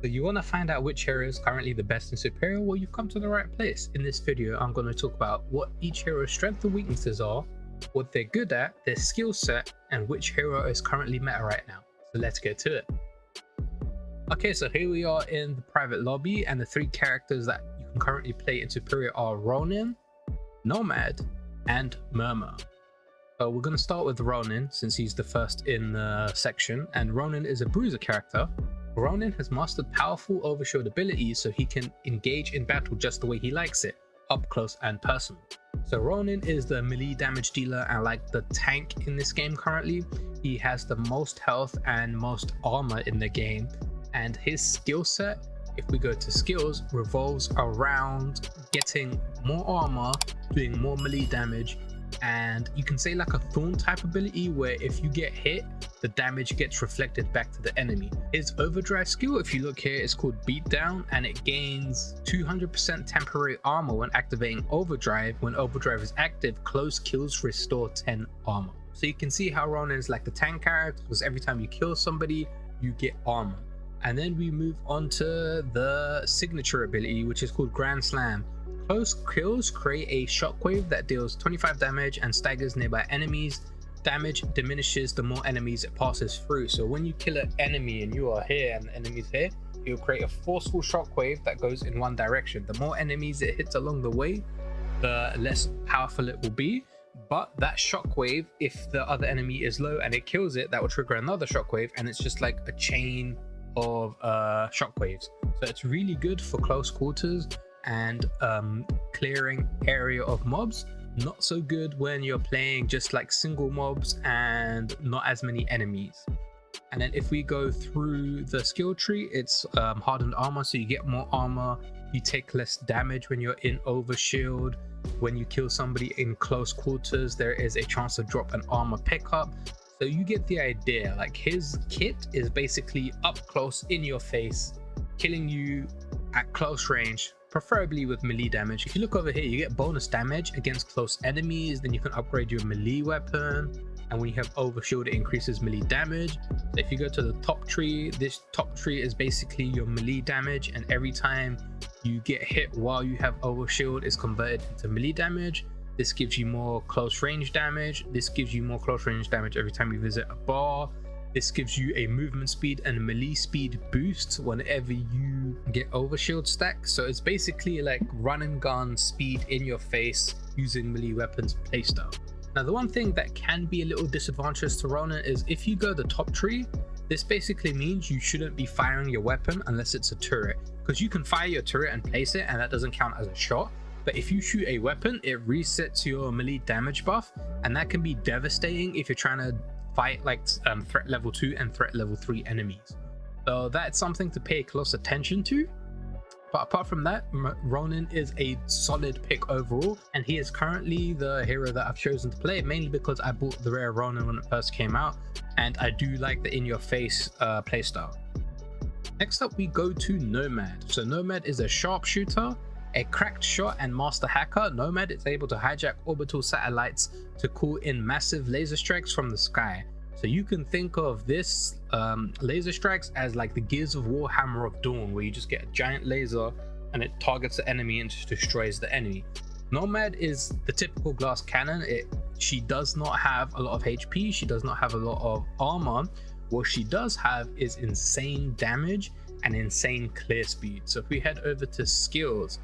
So you want to find out which hero is currently the best and superior? Well, you've come to the right place. In this video, I'm going to talk about what each hero's strengths and weaknesses are, what they're good at, their skill set, and which hero is currently meta right now. So let's get to it. Okay, so here we are in the private lobby, and the three characters that you can currently play in superior are Ronin, Nomad, and Murmur. So we're going to start with Ronin since he's the first in the section, and Ronin is a bruiser character. Ronin has mastered powerful overshield abilities so he can engage in battle just the way he likes it, up close and personal. So Ronin is the melee damage dealer and like the tank in this game currently. He has the most health and most armor in the game, and his skill set, if we go to skills, revolves around getting more armor, doing more melee damage, and you can say like a thorn type ability where if you get hit, the damage gets reflected back to the enemy. His overdrive skill, if you look here, is called Beatdown, and it gains 200% temporary armor when activating overdrive. When overdrive is active, close kills restore 10 armor. So you can see how Ronin is like the tank character, because every time you kill somebody, you get armor. And then we move on to the signature ability, which is called Grand Slam. Close kills create a shockwave that deals 25 damage and staggers nearby enemies. Damage diminishes the more enemies it passes through. So when you kill an enemy and you are here and the enemy's here, you'll create a forceful shockwave that goes in one direction. The more enemies it hits along the way, the less powerful it will be. But that shockwave, if the other enemy is low and it kills it, that will trigger another shockwave, and it's just like a chain of shockwaves. So it's really good for close quarters and clearing area of mobs. Not so good when you're playing just like single mobs and not as many enemies. And then if we go through the skill tree, it's hardened armor, so you get more armor, you take less damage when you're in overshield. When you kill somebody in close quarters, there is a chance to drop an armor pickup. So you get the idea. Like, his kit is basically up close in your face, killing you at close range, preferably with melee damage. If you look over here, you get bonus damage against close enemies. Then you can upgrade your melee weapon, and when you have overshield, it increases melee damage. So if you go to the top tree, this top tree is basically your melee damage, and every time you get hit while you have overshield, is converted into melee damage. This gives you more close range damage. This gives you more close range damage every time you visit a bar. This gives you a movement speed and melee speed boost whenever you get overshield stack. So it's basically like run and gun speed in your face using melee weapons playstyle. Now, the one thing that can be a little disadvantageous to Ronin is if you go the top tree, this basically means you shouldn't be firing your weapon unless it's a turret, because you can fire your turret and place it and that doesn't count as a shot. But if you shoot a weapon, it resets your melee damage buff, and that can be devastating if you're trying to fight like threat level 2 and threat level 3 enemies. So that's something to pay close attention to. But apart from that, Ronin is a solid pick overall, and he is currently the hero that I've chosen to play, mainly because I bought the rare Ronin when it first came out, and I do like the in-your-face playstyle. Next up, we go to Nomad. So Nomad is a sharpshooter, a cracked shot and master hacker. Nomad is able to hijack orbital satellites to call in massive laser strikes from the sky. So you can think of this laser strikes as like the Gears of War Hammer of Dawn, where you just get a giant laser and it targets the enemy and just destroys the enemy. Nomad is the typical glass cannon. She does not have a lot of HP, she does not have a lot of armor. What she does have is insane damage and insane clear speed. So if we head over to skills,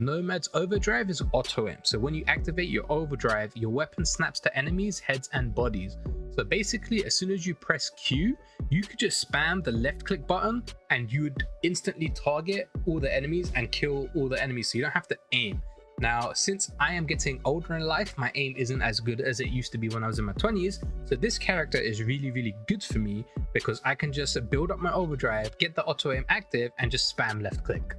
Nomad's overdrive is auto aim. So when you activate your overdrive, your weapon snaps to enemies, heads and bodies. So basically, as soon as you press Q, you could just spam the left click button and you would instantly target all the enemies and kill all the enemies. So you don't have to aim. Now, since I am getting older in life, my aim isn't as good as it used to be when I was in my 20s. So this character is really, really good for me because I can just build up my overdrive, get the auto aim active and just spam left click.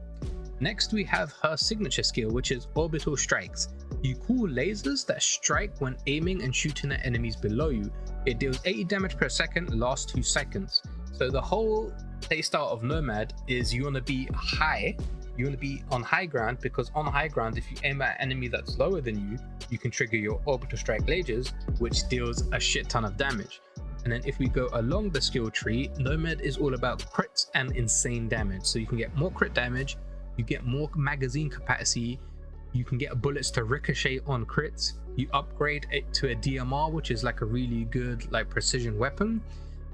Next, we have her signature skill, which is Orbital Strikes. You call lasers that strike when aiming and shooting at enemies below you. It deals 80 damage per second, lasts 2 seconds. So the whole playstyle of Nomad is you want to be high. You want to be on high ground, because on high ground, if you aim at an enemy that's lower than you, you can trigger your Orbital Strike lasers, which deals a shit ton of damage. And then if we go along the skill tree, Nomad is all about crits and insane damage. So you can get more crit damage, you get more magazine capacity, you can get bullets to ricochet on crits, you upgrade it to a DMR, which is like a really good like precision weapon.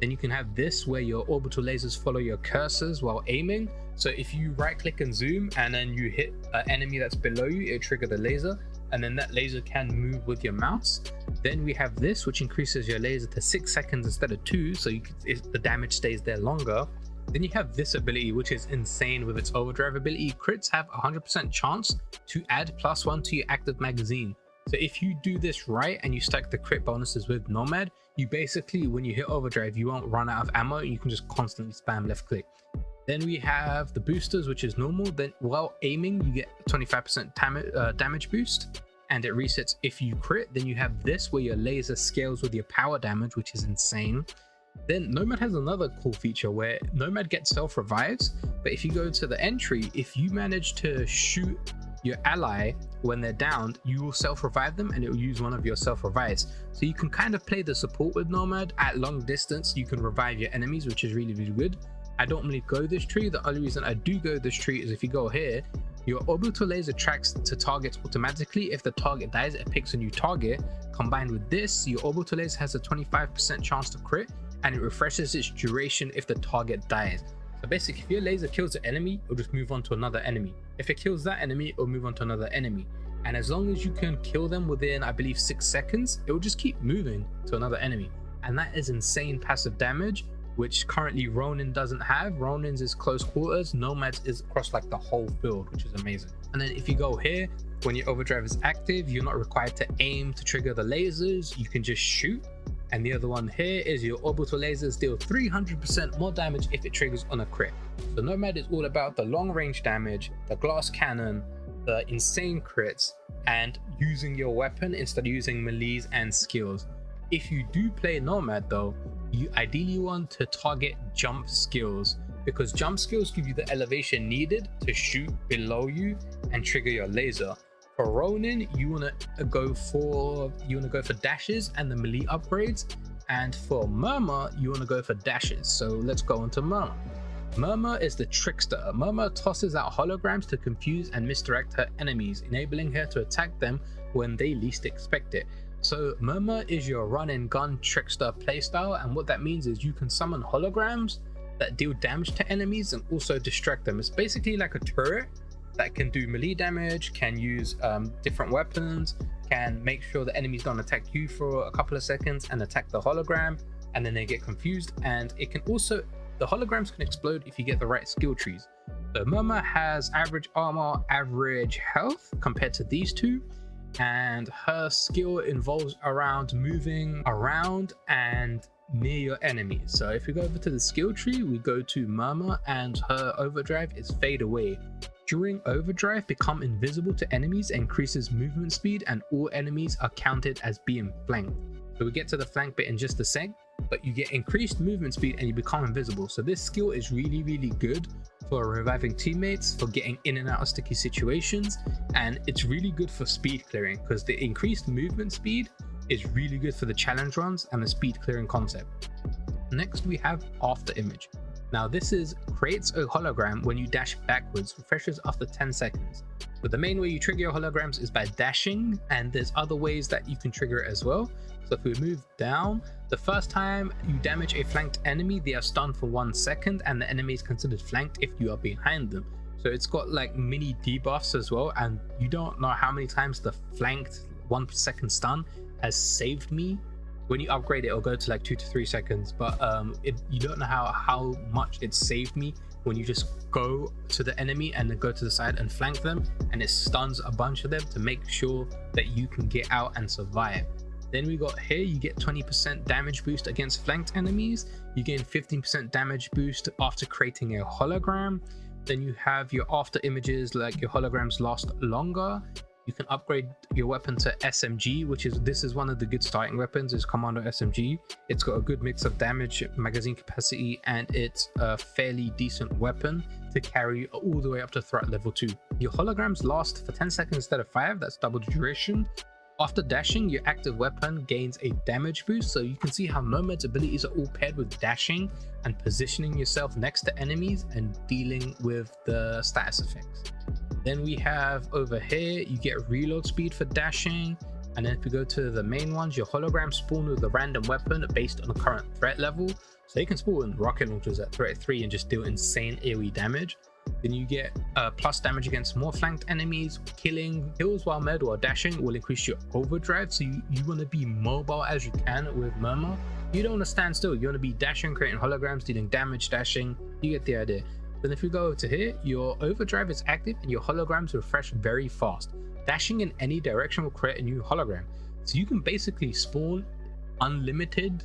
Then you can have this where your orbital lasers follow your cursors while aiming. So if you right click and zoom and then you hit an enemy that's below you, it trigger the laser, and then that laser can move with your mouse. Then we have this, which increases your laser to 6 seconds instead of 2, so the damage stays there longer. Then you have this ability, which is insane with its overdrive ability. Crits have 100% chance to add +1 to your active magazine. So if you do this right and you stack the crit bonuses with Nomad, you basically, when you hit overdrive, you won't run out of ammo. You can just constantly spam left click. Then we have the boosters, which is normal. Then while aiming, you get 25% damage boost, and it resets if you crit. Then you have this where your laser scales with your power damage, which is insane. Then Nomad has another cool feature where Nomad gets self revives, but if you go to the entry, if you manage to shoot your ally when they're downed, you will self revive them and it will use one of your self revives. So you can kind of play the support with Nomad. At long distance, you can revive your enemies, which is really good. I don't really go this tree. The only reason I do go this tree is if you go here, your orbital laser tracks to targets automatically. If the target dies, it picks a new target. Combined with this, your orbital laser has a 25% chance to crit, and it refreshes its duration if the target dies. So basically, if your laser kills an enemy, it'll just move on to another enemy. If it kills that enemy, it'll move on to another enemy. And as long as you can kill them within, I believe, 6 seconds, it will just keep moving to another enemy. And that is insane passive damage, which currently Ronin doesn't have. Ronin's is close quarters, Nomad's is across like the whole field, which is amazing. And then if you go here, when your overdrive is active, you're not required to aim to trigger the lasers, you can just shoot. And the other one here is your orbital lasers deal 300% more damage if it triggers on a crit. So Nomad is all about the long range damage, the glass cannon, the insane crits, and using your weapon instead of using melees and skills. If you do play Nomad though, you ideally want to target jump skills, because jump skills give you the elevation needed to shoot below you and trigger your laser. For Ronin, you want to go for dashes and the melee upgrades, and for Murmur, you want to go for dashes. So let's go on to Murmur. Murmur is the trickster. Murmur tosses out holograms to confuse and misdirect her enemies, enabling her to attack them when they least expect it. So Murmur is your run and gun trickster playstyle, and what that means is you can summon holograms that deal damage to enemies and also distract them. It's basically like a turret that can do melee damage, can use different weapons, can make sure the enemies don't attack you for a couple of seconds and attack the hologram, and then they get confused. And it can also, the holograms can explode if you get the right skill trees. So Murmur has average armor, average health compared to these two, and her skill involves around moving around and near your enemies. So if we go over to the skill tree, we go to Murmur, and her overdrive is fade away. During overdrive, become invisible to enemies, increases movement speed, and all enemies are counted as being flanked. So we get to the flank bit in just a sec, but you get increased movement speed and you become invisible. So this skill is really good for reviving teammates, for getting in and out of sticky situations, and it's really good for speed clearing, because the increased movement speed is really good for the challenge runs and the speed clearing concept. Next we have After Image. Now this creates a hologram when you dash backwards, refreshes after 10 seconds. But the main way you trigger your holograms is by dashing, and there's other ways that you can trigger it as well. So if we move down, the first time you damage a flanked enemy, they are stunned for 1 second, and the enemy is considered flanked if you are behind them. So it's got like mini debuffs as well, and you don't know how many times the flanked 1 second stun has saved me. When you upgrade it, it'll go to like 2 to 3 seconds, but you don't know how much it saved me when you just go to the enemy and then go to the side and flank them, and it stuns a bunch of them to make sure that you can get out and survive. Then we got here, you get 20% damage boost against flanked enemies. You gain 15% damage boost after creating a hologram. Then you have your after images, like your holograms last longer. You can upgrade your weapon to SMG, this is one of the good starting weapons, is Commando SMG. It's got a good mix of damage, magazine capacity, and it's a fairly decent weapon to carry all the way up to threat level 2. Your holograms last for 10 seconds instead of 5, that's double the duration. After dashing, your active weapon gains a damage boost, so you can see how Nomad's abilities are all paired with dashing and positioning yourself next to enemies and dealing with the status effects. Then we have over here, you get reload speed for dashing, and then if we go to the main ones, your hologram spawn with a random weapon based on the current threat level, so you can spawn rocket launchers at threat 3 and just deal insane AoE damage. Then you get plus damage against more flanked enemies. Kills while med or dashing will increase your overdrive, so you want to be mobile as you can with Murmur. You don't want to stand still, you want to be dashing, creating holograms, dealing damage, dashing. You get the idea. Then if you go over to here, your overdrive is active and your holograms refresh very fast. Dashing in any direction will create a new hologram, so you can basically spawn unlimited,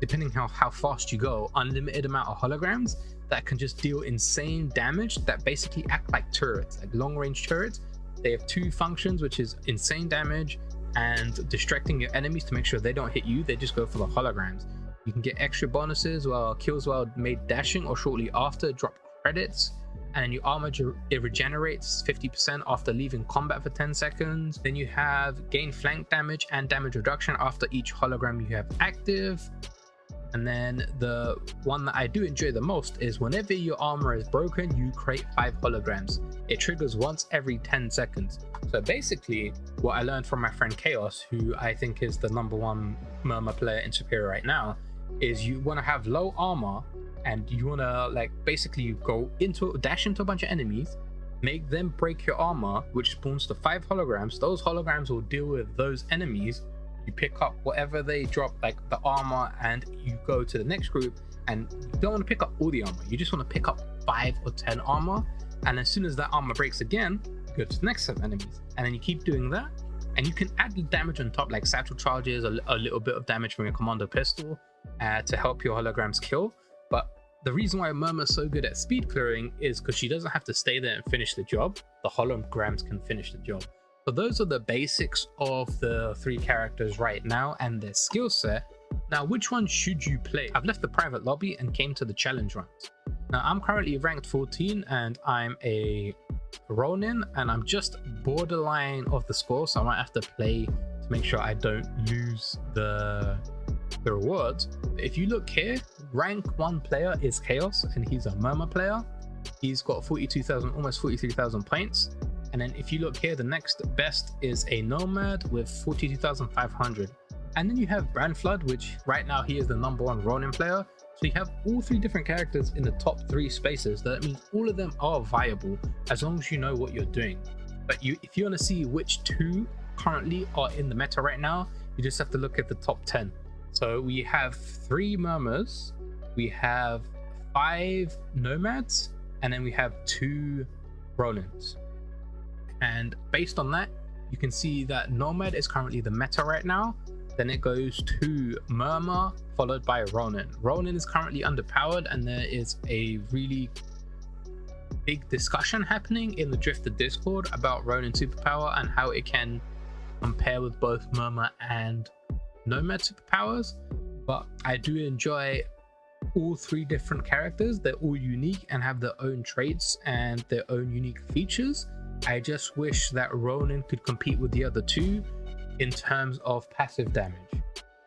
depending how fast you go, unlimited amount of holograms that can just deal insane damage, that basically act like turrets, like long range turrets. They have two functions, which is insane damage and distracting your enemies to make sure they don't hit you. They just go for the holograms. You can get extra bonuses while kills while made dashing or shortly after drop credits, and then your armor it regenerates 50% after leaving combat for 10 seconds. Then you have gain flank damage and damage reduction after each hologram you have active. And then the one that I do enjoy the most is whenever your armor is broken, you create 5 holograms. It triggers once every 10 seconds. So basically, what I learned from my friend Chaos, who I think is the #1 Murmur player in Superior right now, is you want to have low armor and you want to basically dash into a bunch of enemies, make them break your armor, which spawns to 5 holograms. Those holograms will deal with those enemies. You pick up whatever they drop, like the armor, and you go to the next group, and you don't want to pick up all the armor, you just want to pick up 5 or 10 armor, and as soon as that armor breaks again, you go to the next set of enemies, and then you keep doing that. And you can add the damage on top, like satchel charges, a little bit of damage from your commando pistol to help your holograms kill. But the reason why Murmur is so good at speed clearing is because she doesn't have to stay there and finish the job. The holograms can finish the job. So those are the basics of the 3 characters right now and their skill set. Now, which one should you play? I've left the private lobby and came to the challenge rounds. Now, I'm currently ranked 14 and I'm a Ronin, and I'm just borderline of the score, so I might have to play to make sure I don't lose the rewards. If you look here, rank 1 player is Chaos, and he's a Murmur player. He's got 42,000, almost 43,000 points. And then if you look here, the next best is a Nomad with 42,500. And then you have Brand Flood, which right now he is the #1 Ronin player. So you have all 3 different characters in the top 3 spaces. That means all of them are viable as long as you know what you're doing. But if you want to see which 2 currently are in the meta right now, you just have to look at the top 10. So we have 3 Murmurs, we have 5 Nomads, and then we have 2 Ronins. And based on that, you can see that Nomad is currently the meta right now. Then it goes to Murmur, followed by Ronin. Ronin is currently underpowered, and there is a really big discussion happening in the Drifter Discord about Ronin superpower and how it can compare with both Murmur and Nomad superpowers. But I do enjoy all 3 different characters. They're all unique and have their own traits and their own unique features. I just wish that Ronin could compete with the other 2 in terms of passive damage.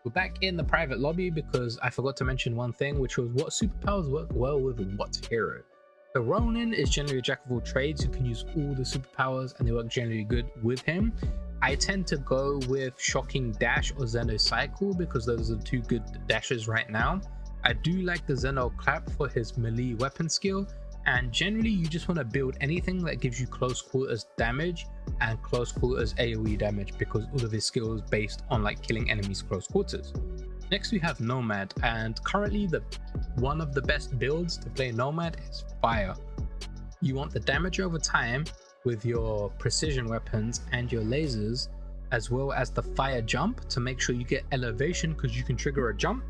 We're back in the private lobby because I forgot to mention one thing, which was what superpowers work well with what hero. The Ronin is generally a jack of all trades who can use all the superpowers, and they work generally good with him. I tend to go with Shocking Dash or Zeno Cycle because those are the 2 good dashes right now. I do like the Zeno Clap for his melee weapon skill, and generally you just want to build anything that gives you close quarters damage and close quarters AoE damage, because all of his skills based on killing enemies close quarters. Next we have Nomad, and currently one of the best builds to play Nomad is Fire. You want the damage over time with your precision weapons and your lasers, as well as the fire jump to make sure you get elevation, because you can trigger a jump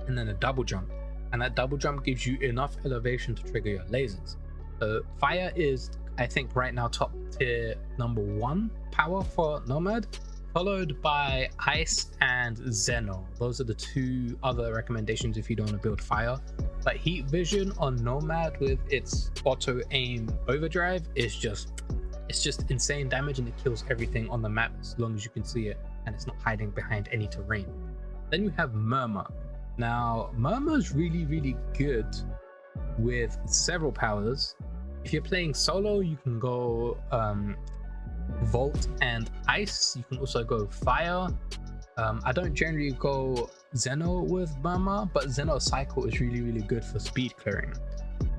and then a double jump. And that double jump gives you enough elevation to trigger your lasers. So Fire is, I think right now, top tier #1 power for Nomad, followed by Ice and Zeno. Those are the 2 other recommendations if you don't want to build Fire. But Heat Vision on Nomad with its auto aim overdrive is just It's just insane damage and it kills everything on the map as long as you can see it and it's not hiding behind any terrain. Then you have Murmur. Now, Murmur is really good with several powers. If you're playing solo, you can go Volt and Ice. You can also go Fire. I don't generally go Xeno with Murmur, but Xeno Cycle is really good for speed clearing.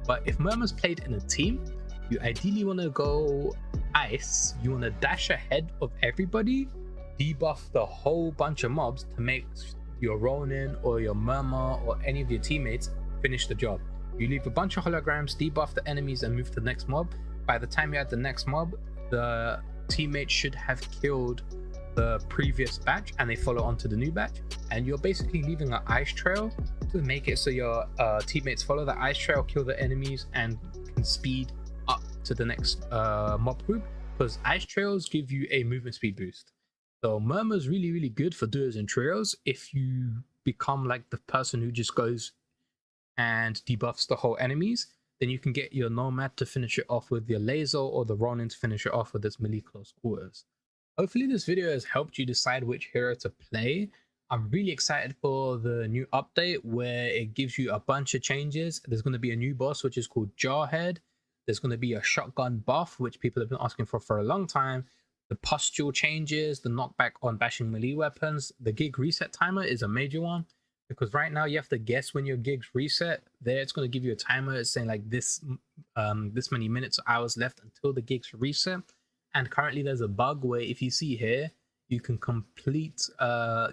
But if Murmur's played in a team, you ideally want to go Ice. You want to dash ahead of everybody, debuff the whole bunch of mobs to make your Ronin or your Murmur or any of your teammates finish the job. You leave a bunch of holograms, debuff the enemies, and move to the next mob. By the time you're at the next mob, the teammate should have killed the previous batch and they follow on to the new batch. And you're basically leaving an ice trail to make it so your teammates follow the ice trail, kill the enemies, and can speed up to the next mob group, because ice trails give you a movement speed boost. So Murmur's really good for duos and trios. If you become like the person who just goes and debuffs the whole enemies, then you can get your Nomad to finish it off with your Laser, or the Ronin to finish it off with its melee close quarters. Hopefully this video has helped you decide which hero to play. I'm really excited for the new update where it gives you a bunch of changes. There's going to be a new boss which is called Jarhead. There's going to be a shotgun buff which people have been asking for a long time. The pustule changes, the knockback on bashing melee weapons. The gig reset timer is a major one, because right now you have to guess when your gigs reset. There it's going to give you a timer. It's saying like this many minutes or hours left until the gigs reset. And currently there's a bug where if you see here, you can complete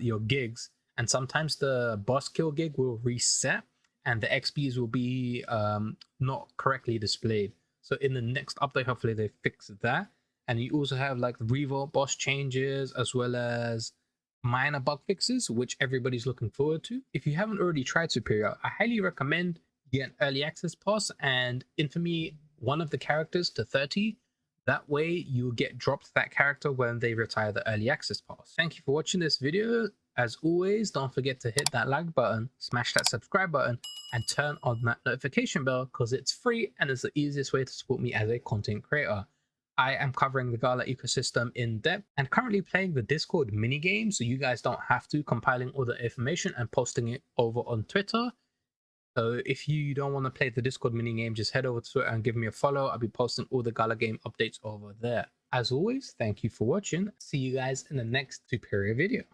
your gigs, and sometimes the boss kill gig will reset and the XPs will be not correctly displayed. So in the next update, hopefully they fix that. And you also have like the revolt boss changes, as well as minor bug fixes, which everybody's looking forward to. If you haven't already tried Superior, I highly recommend you get an early access pass and infamy one of the characters to 30. That way you'll get dropped that character when they retire the early access pass. Thank you for watching this video. As always, don't forget to hit that like button, smash that subscribe button, and turn on that notification bell, because it's free and it's the easiest way to support me as a content creator. I am covering the Gala ecosystem in depth and currently playing the Discord minigame, so you guys don't have to, compiling all the information and posting it over on Twitter. So if you don't want to play the Discord minigame, just head over to Twitter and give me a follow. I'll be posting all the Gala game updates over there. As always, thank you for watching. See you guys in the next Superior video.